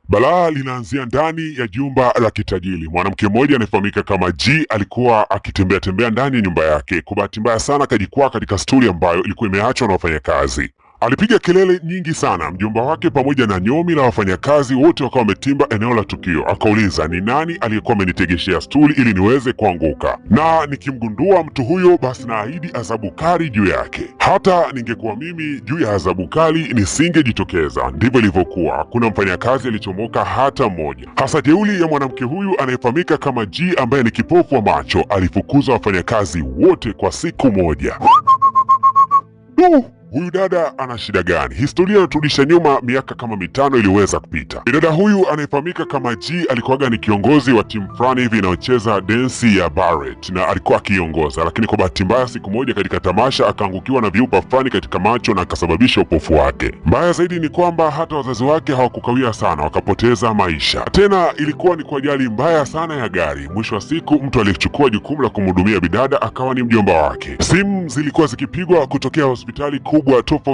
Balaa linaanzia ndani ya jumba la kitajiri. Mwanamke mmoja anayefahamika kama G alikuwa akitembea tembea ndani ya nyumba yake. Kwa bahati mbaya sana akajikwaa katika stuli ambayo ilikuwa imeachwa na wafanyakazi. Alipiga kelele nyingi sana. Mjomba wake pamoja na nyomi la wafanyakazi wote wakawa wametimba eneo la tukio. Akauliza ni nani aliyekuwa amenitegeshea stuli ili niweze kuanguka, na nikimgundua mtu huyo basi naahidi adhabu kali juu yake. Hata ningekuwa mimi juu ya adhabu kali nisingejitokeza. Ndivyo ilivyokuwa. Hakuna mfanyakazi alichomoka hata mmoja. Hasa jeuli ya mwanamke huyu anayefahamika kama G ambaye ni kipofu wa macho alifukuza wafanyakazi wote kwa siku moja. Huyu dada ana shida gani? Historia inaturudisha nyuma miaka kama 5 iliyoweza kupita. Dada huyu anayefahamika kama G alikuwaga ni kiongozi wa timu fulani hivi inayocheza densi ya ballet na alikuwa akiongoza, lakini kwa bahati mbaya siku moja katika tamasha akaangukiwa na viupa fulani katika macho na akasababisha upofu wake. Mbaya zaidi ni kwamba hata wazazi wake hawakukawia sana, wakapoteza maisha. Tena ilikuwa ni kwa ajali mbaya sana ya gari. Mwisho wa siku mtu aliyechukua jukumu la kumhudumia bidada akawa ni mjomba wake. Simu zilikuwa zikipigwa kutokea hospitali kubwa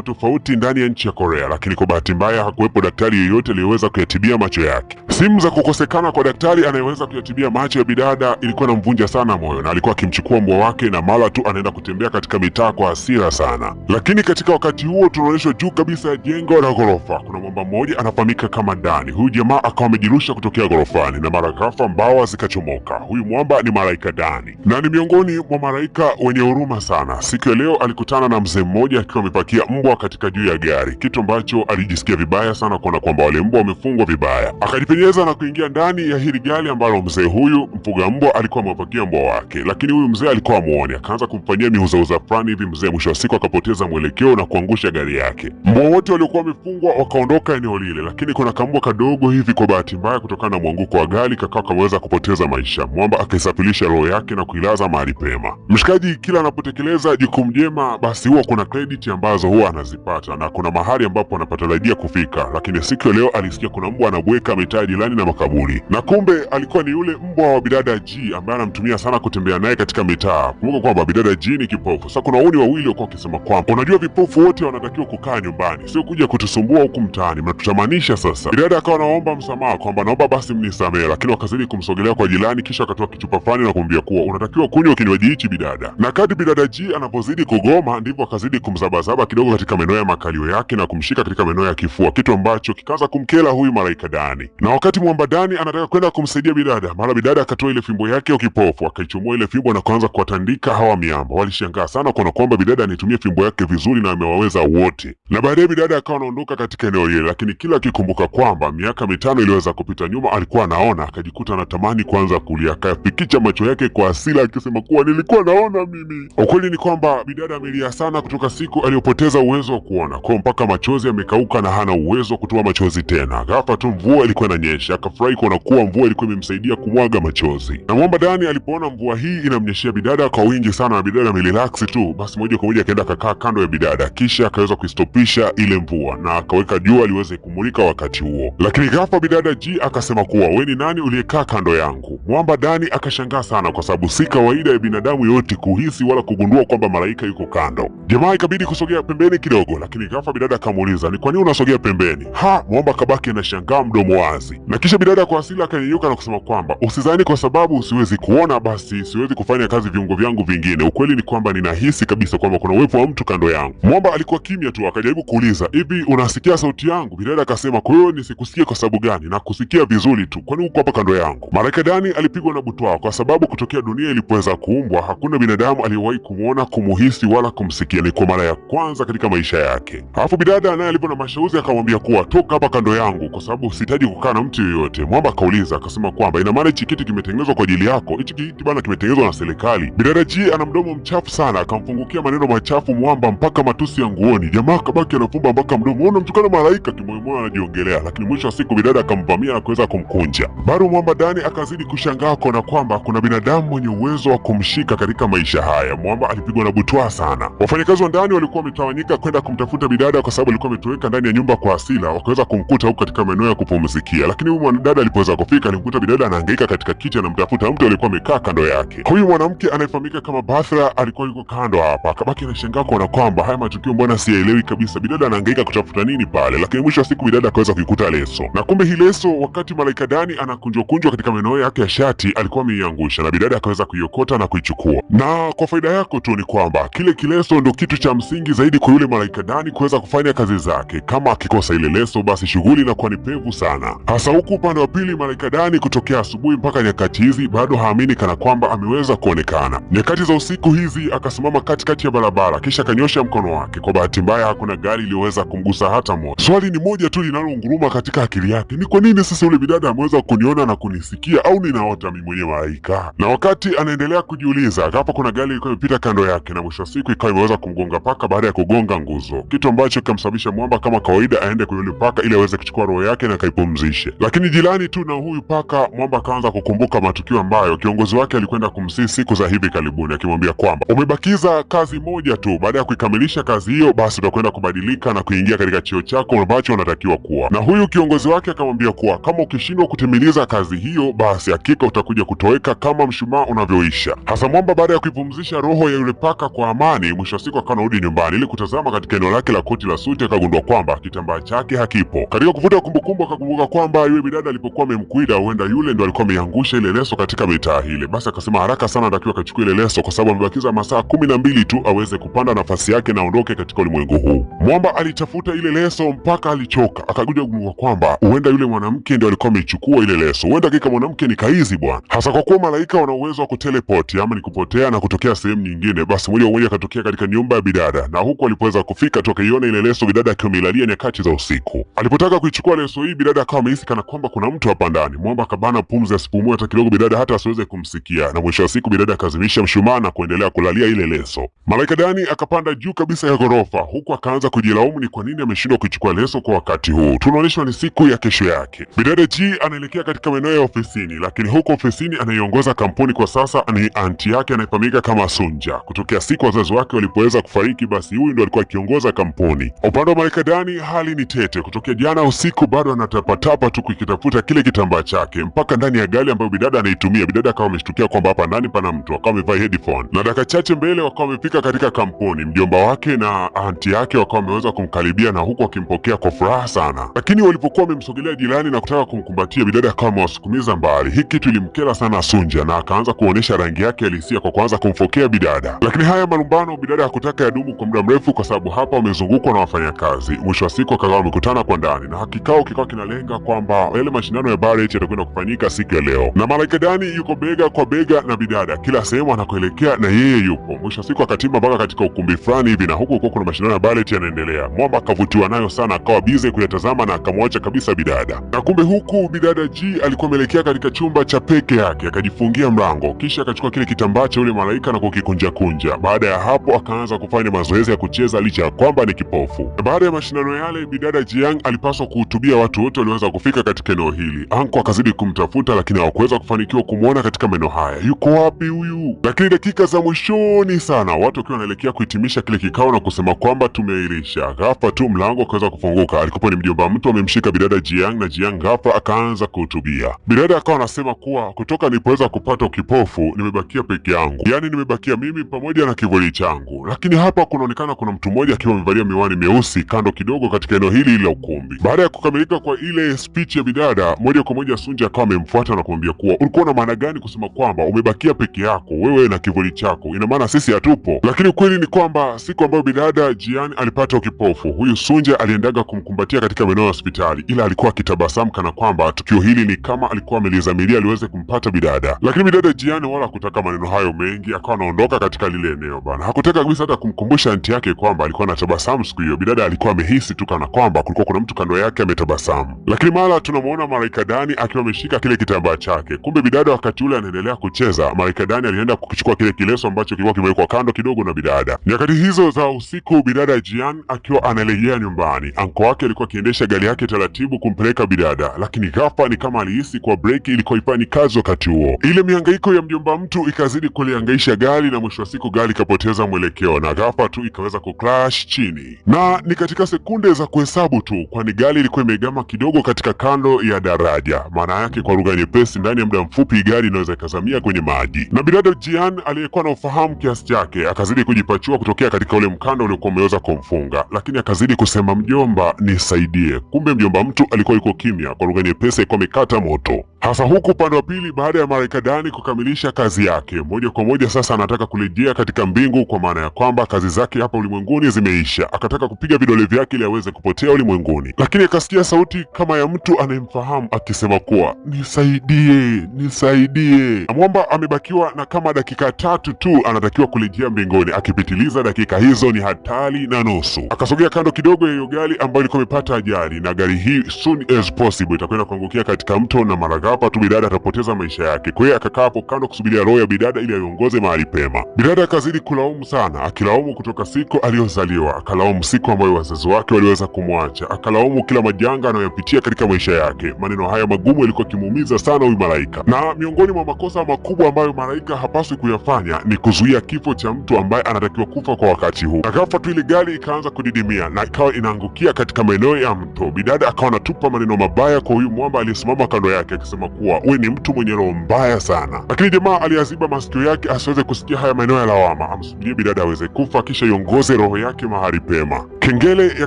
tofauti ndani ya nchi ya Korea, lakini kwa bahati mbaya hakuwepo daktari yeyote aliyeweza kuyatibia macho yake. Simu za kukosekana kwa daktari anayeweza kuyatibia macho ya bidada ilikuwa inamvunja sana moyo, na alikuwa akimchukua mbwa wake na mara tu anaenda kutembea katika mitaa kwa hasira sana. Lakini katika wakati huo tunaonyeshwa juu kabisa ya jengo la ghorofa kuna mwamba mmoja anafahamika kama Dani. Huyu jamaa akawa amejirusha kutokea ghorofani na mara ghafla mbawa zikachomoka. Huyu mwamba ni malaika Dani na ni miongoni mwa malaika wenye huruma sana. Siku ya leo alikutana na mzee mmoja akiwa amepakia mbwa katika juu ya gari, kitu ambacho alijisikia vibaya sana kuona kwamba wale mbwa wamefungwa vibaya. Akajipenyeza na kuingia ndani ya hili gari ambalo mzee huyu mfuga mbwa alikuwa amepakia mbwa wake, lakini huyu mzee alikuwa amuone, akaanza kumfanyia miuzauza fulani hivi. Mzee mwisho wa siku akapoteza mwelekeo na kuangusha gari yake. Mbwa wote waliokuwa wamefungwa wakaondoka eneo lile, lakini kuna kambwa kadogo hivi kwa bahati mbaya kutokana na mwanguko wa gari kakao kaweza kupoteza maisha. Mwamba akaisafirisha roho yake na kuilaza mahali pema. Mshikaji kila anapotekeleza jukumu jema basi huwa kuna credit ambazo huwa anazipata na kuna mahali ambapo anapatarajia kufika, lakini siku ya leo alisikia kuna mbwa anabweka mitaa jirani na makaburi, na kumbe alikuwa ni yule mbwa wa bidada G ambaye anamtumia sana kutembea naye katika mitaa. Kumbuka kwamba bidada G ni kipofu. Sasa kuna wauni wawili walikuwa wakisema kwamba unajua vipofu wote wanatakiwa kukaa nyumbani, sio kuja kutusumbua huku mtaani, mnatutamanisha. Sasa bidada akawa anaomba msamaha kwamba naomba basi mnisamehe, lakini wakazidi kumsogelea kwa jirani, kisha akatoa kichupa fulani na kumwambia kuwa unatakiwa kunywa kinywaji hichi bidada. Na kadri bidada G anapozidi kugoma ndivyo akazidi kumzabazaba kidogo katika maeneo ya makalio yake na kumshika katika maeneo ya kifua, kitu ambacho kikaanza kumkela huyu malaika Dani. Na wakati mwamba Dani anataka kwenda kumsaidia bidada, mara bidada akatoa ile fimbo yake ya kipofu, akaichomoa ile fimbo na kuanza kuwatandika hawa miamba. Walishangaa sana kuona kwamba bidada anitumia fimbo yake vizuri na amewaweza wote. Na baadaye bidada akawa anaondoka katika eneo lile, lakini kila akikumbuka kwamba miaka 5 iliweza kupita nyuma alikuwa anaona, akajikuta anatamani kuanza kulia. Akafikicha macho yake kwa hasira akisema kuwa nilikuwa naona mimi. Ukweli ni kwamba bidada amelia sana kutoka siku aliyopoteza uwezo wa kuona, kwa mpaka machozi yamekauka na hana uwezo wa kutoa machozi tena. Ghafla tu mvua ilikuwa inanyesha, akafurahi kuona kuwa mvua ilikuwa imemsaidia kumwaga machozi. Na mwamba Dani alipoona mvua hii inamnyeshia bidada kwa wingi sana na bidada amerelax tu, basi moja kwa moja akaenda akakaa kando ya bidada, kisha akaweza kuistopisha ile mvua na akaweka jua liweze kumulika wakati huo. Lakini ghafla bidada G akasema kuwa wewe ni nani uliyekaa kando yangu? Mwamba Dani akashangaa sana kwa sababu si kawaida ya binadamu yote kuhisi wala kugundua kwamba malaika yuko kando. Jamaa ikabidi kusogea pembeni kidogo, lakini ghafla bidada akamuuliza ni kwa nini unasogea pembeni? Mwamba kabaki anashangaa mdomo wazi. Na kisha bidada kwa asili akanyanyuka na kusema kwamba usizani kwa sababu siwezi kuona basi siwezi kufanya kazi viungo vyangu vingine. Ukweli ni kwamba ninahisi kabisa kwamba kuna uwepo wa mtu kando yangu. Mwamba alikuwa kimya tu, akajaribu kuuliza hivi unasikia sauti yangu? Bidada akasema kwa hiyo nisikusikie kwa sababu gani? Na kusikia vizuri tu, kwani uko hapa kando yangu? Malaika Dani alipigwa na butwaa kwa sababu kutokea dunia ilipoweza kuumbwa hakuna binadamu aliyewahi kumuona, kumuhisi wala kumsikia. Ni kwa mara ya kwanza katika maisha yake. Alafu bidada naye alipo na mashauzi akamwambia kuwa toka hapa kando yangu kwa sababu sihitaji kukaa na mtu yoyote. Mwamba akauliza akasema kwamba ina maana hichi kiti kimetengenezwa kwa ajili yako? Hichi kiti bana kimetengenezwa na serikali. Bidada G ana mdomo mchafu sana, akamfungukia maneno machafu Mwamba mpaka matusi ya nguoni. Jamaa kabaki anafumba mpaka mdomo, ona mtukana malaika, kimoyomoyo anajiongelea, lakini mwisho wa siku bidada akamvamia na kuweza kumkunja. Bado Mwamba Dani akazidi kushangaa kuona kwamba kuna binadamu mwenye uwezo wa kumshika katika maisha haya. Mwamba alipigwa na butwaa sana. Wafanyakazi wa ndani walikuwa wametawanyika kwenda kumtafuta bidada kwa sababu alikuwa ametoweka ndani ya nyumba kwa hasira. Wakaweza kumkuta huko katika maeneo ya kupumzikia, lakini huyu mwanadada alipoweza kufika alimkuta bidada anahangaika katika kiti anamtafuta mtu aliyekuwa amekaa kando yake. Huyu mwanamke anayefahamika kama Batra alikuwa yuko kando hapa, akabaki anashangaa kuona kwamba haya matukio mbona siyaelewi kabisa, bidada anahangaika kutafuta nini pale. Lakini mwisho wa siku bidada akaweza kuikuta leso, na kumbe hii leso wakati Malaika Dani anakunjwa katika maeneo yake ya shati alikuwa ameiangusha, na bidada akaweza kuiokota na kuichukua. Na kwa faida yako tu ni kwamba kile kileso ndo kitu cha msingi zaidi kwa yule Malaika Dani kuweza kufanya kazi zake. Kama akikosa ile leso, basi shughuli inakuwa ni pevu sana, hasa huku upande wa pili Malaika Dani kutokea asubuhi mpaka nyakati hizi bado haamini kana kwamba ameweza kuonekana. Nyakati za usiku hizi akasimama katikati ya barabara, kisha akanyosha mkono wake. Kwa bahati mbaya hakuna gari iliyoweza kumgusa hata moja. Swali ni moja tu linalounguruma katika akili yake, ni kwa nini sasa yule bidada ameweza kuniona na kunisikia, au ninaota mimi mwenyewe malaika? Na wakati anaendelea kujiuliza, hapa kuna gari ilikuwa imepita kando yake, na mwisho wa siku ikawa imeweza kumgonga paka baada ya kugonga nguzo, kitu ambacho kikamsababisha mwamba kama kawaida aende kwa yule paka ili aweze kuchukua roho yake na kaipumzishe. Lakini jirani tu na huyu paka, mwamba akaanza kukumbuka matukio ambayo kiongozi wake alikwenda kumsii siku za hivi karibuni, akimwambia kwamba umebakiza kazi moja tu, baada ya kuikamilisha kazi hiyo basi utakwenda kubadilika na kuingia katika cheo chako ambacho unatakiwa kuwa. Na huyu kiongozi wake akamwambia kuwa kama ukishindwa kutimiliza kazi hiyo, basi hakika utakuja kutoweka kama mshumaa unavyoisha. Hasa mwamba baada ya kuipumzisha roho ya yule paka kwa amani, mwisho wa siku akawa anarudi nyumbani ili kutazama katika eneo lake la koti la suti, akagundua kwamba kitambaa chake hakipo. Katika kuvuta kumbukumbu akakumbuka kwamba yule bidada alipokuwa amemkwida, huenda yule ndo alikuwa ameangusha ile leso katika mitaa ile. Basi akasema haraka sana anatakiwa akachukua ile leso kwa sababu amebakiza masaa 12 tu aweze kupanda nafasi yake na aondoke katika ulimwengu huu. Mwamba alitafuta ile leso mpaka alichoka, akakuja kugundua kwamba huenda yule mwanamke ndio alikuwa amechukua ile leso. Huenda kika mwanamke ni kaizi bwana, hasa kwa kuwa malaika wana uwezo wa kuteleport, ama ni kupotea na kutokea sehemu nyingine. Basi moja kwa moja akatokea katika nyumba ya bidada, na huko alipoweza kufika tu akaiona ile leso bidada akiwa amelalia nyakati za usiku. Alipotaka kuichukua leso hii, bidada akawa amehisi kana kwamba kuna mtu hapa ndani. Mwamba akabana pumzi asipumue hata kidogo, bidada hata asiweze kumsikia, na mwisho wa siku bidada akazimisha mshumaa na kuendelea kulalia ile leso. Malaika Dani akapanda juu kabisa ya ghorofa, huku akaanza kujilaumu ni kwa nini ameshindwa kuichukua leso kwa wakati huu. Tunaonyeshwa ni siku ya kesho yake. Bidada G anaelekea katika maeneo ya ofisini, lakini huko ofisini anaiongoza kampuni kwa sasa ni anti yake anayefahamika kama Sunja. Kutokea siku wazazi wake walipoweza kufariki, basi huyu ndo alikuwa akiongoza kampuni. Upande wa Malaika Dani hali ni tete. Kutokea jana usiku bado anatapatapa tu kukitafuta kile kitambaa chake mpaka ndani ya gari ambayo bidada anaitumia. Bidada akawa ameshtukia kwamba hapa ndani pana mtu, akawa amevaa headphone, na dakika chache mbele wakawa wamefika katika kampuni. Mjomba wake na anti yake wakawa wameweza kumkaribia na huku akimpokea kwa furaha sana, lakini walipokuwa wamemsogelea jirani na kutaka kumkumbatia, bidada akawa amewasukumiza mbali. Hii kitu ilimkera sana Sunja na akaanza kuonesha rangi yake halisia kwa kuanza kumfokea bidada. Lakini haya malumbano bidada hakutaka yadumu kwa muda mrefu, kwa sababu hapa wamezungukwa na wafanyakazi. Mwisho wa siku akawa wamekutana kwa ndani, na kikao kikawa kinalenga kwamba yale mashindano ya ballet yatakwenda kufanyika siku ya leo, na Malaika Dani yuko bega kwa bega na bidada, kila sehemu anakoelekea na yeye yupo. Mwisho wa siku akatimba mpaka katika ukumbi fulani hivi, na huko kuna mashindano ya ballet yanaendelea. Mwamba akavutiwa nayo sana, akawa bize kuyatazama na akamwacha kabisa bidada. Na kumbe huku bidada G alikuwa ameelekea katika chumba cha peke yake, akajifungia mlango, kisha akachukua kile kitambaa cha yule malaika na kukikunja kunja. Baada ya hapo akaanza kufanya mazoezi ya kucheza licha ya kwamba ni kipofu. Na baada ya mashindano yale, bidada Jiang alipaswa kuhutubia watu wote walioweza kufika katika eneo hili. Anko akazidi kumtafuta, lakini hawakuweza kufanikiwa kumwona katika maeneo haya. Yuko wapi huyu? Lakini dakika za mwishoni sana, watu wakiwa wanaelekea kuhitimisha kile kikao na kusema kwamba tumeahirisha, ghafla tu mlango ukaweza kufunguka. Alikuwa ni mjomba mtu amemshika bidada Jiang, na Jiang ghafla akaanza kuhutubia. Bidada akawa anasema kuwa kutoka nilipoweza kupata ukipofu nimebakia peke yangu, yaani nimebakia mimi pamoja na kivuli changu. Lakini hapa kunaonekana kuna mtu mmoja akiwa amevalia miwani meusi kando kidogo katika eneo hili la ukumbi. Baada ya kukamilika kwa ile speech ya bidada, moja kwa moja Sunja akawa amemfuata na kumwambia kuwa ulikuwa na maana gani kusema kwamba umebakia peke yako wewe na kivuli chako? Ina maana sisi hatupo? Lakini ukweli ni kwamba siku ambayo bidada Jian alipata ukipofu, huyu Sunja aliendaga kumkumbatia katika maeneo ya hospitali, ila alikuwa akitabasamu kana kwamba tukio hili ni kama alikuwa amelizamilia aliweze kumpata bidada. Lakini bidada Jian wala hakutaka maneno hayo mengi, akawa anaondoka katika lile eneo bana. Hakutaka kabisa hata kumkumbusha anti yake kwamba alikuwa anatabasamu siku hiyo. Bidada alikuwa amehisi tu kana kwamba kulikuwa kuna mtu kando yake ametabasamu. Lakini mara tunamuona Malaika Dani akiwa ameshika kile kitambaa chake. Kumbe bidada wakati ule anaendelea kucheza, Malaika Dani alienda kukichukua kile kileso ambacho kilikuwa kimewekwa kando kidogo na bidada. Nyakati hizo za usiku, bidada Jian akiwa analejea nyumbani, anko wake alikuwa akiendesha gari yake taratibu kumpeleka bidada, lakini ghafla ni kama alihisi kwa breki ilikuwa ifanye kazi wakati huo. Ile mihangaiko ya mjomba mtu ikazidi kulihangaisha gari, na mwisho wa siku gari ikapoteza mwelekeo, na ghafla tu ikaweza kucrash chini, na ni katika sekunde za kuhesabu tu, kwani gari ilikuwa imegama kidogo katika kando ya daraja. Maana yake kwa lugha nyepesi, ndani ya muda mfupi gari inaweza ikazamia kwenye maji. Na bidada Jian aliyekuwa na ufahamu kiasi chake akazidi kujipachua kutokea katika ule mkanda uliokuwa umeweza kumfunga, lakini akazidi kusema, mjomba nisaidie. Kumbe mjomba mtu alikuwa yuko kimya, kwa lugha nyepesi alikuwa amekata moto. Hasa huku upande wa pili, baada ya malaika Dani kukamilisha kazi yake, moja kwa moja sasa anataka kurejea katika mbingu, kwa maana ya kwamba kazi zake hapa ulimwenguni zimeisha. Akataka kupiga vidole vyake ili aweze kupotea ulimwenguni, lakini akasikia sauti kama ya mtu anayemfahamu akisema kuwa nisaidie, nisaidie. Na mwamba amebakiwa na kama dakika 3 tu anatakiwa kurejea mbinguni. Akipitiliza dakika hizo ni hatari na nusu. Akasogea kando kidogo ya hiyo gari ambayo ilikuwa imepata ajali, na gari hii soon as possible itakwenda kuangukia katika mto, na mara hapa tu bidada atapoteza maisha yake. Kwa hiyo akakaa hapo kando kusubiria roho ya bidada ili aiongoze mahali pema. Bidada akazidi kulaumu sana, akilaumu kutoka siku aliyozaliwa, akalaumu siku ambayo wazazi wake waliweza kumwacha, akalaumu kila majanga anayopitia katika maisha yake. Maneno haya magumu yalikuwa kimuumiza sana huyu malaika, na miongoni mwa makosa makubwa ambayo malaika hapaswi kuyafanya ni kuzuia kifo cha mtu ambaye anatakiwa kufa kwa wakati huu. Na ghafla tu ile gari ikaanza kudidimia na ikawa inaangukia katika maeneo ya mto. Bidada akawa anatupa maneno mabaya kwa huyu mwamba aliyesimama kando yake, akisema kuwa wewe ni mtu mwenye roho mbaya sana. Lakini jamaa aliaziba masikio yake asiweze kusikia haya maneno ya lawama, amsubirie bidada aweze kufa kisha iongoze roho yake mahali pema. Kengele ya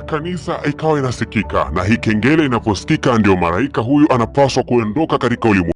kanisa ikawa inasikika, na hii kengele inaposikika ndio malaika huyu anapaswa kuondoka katika ulimwengu.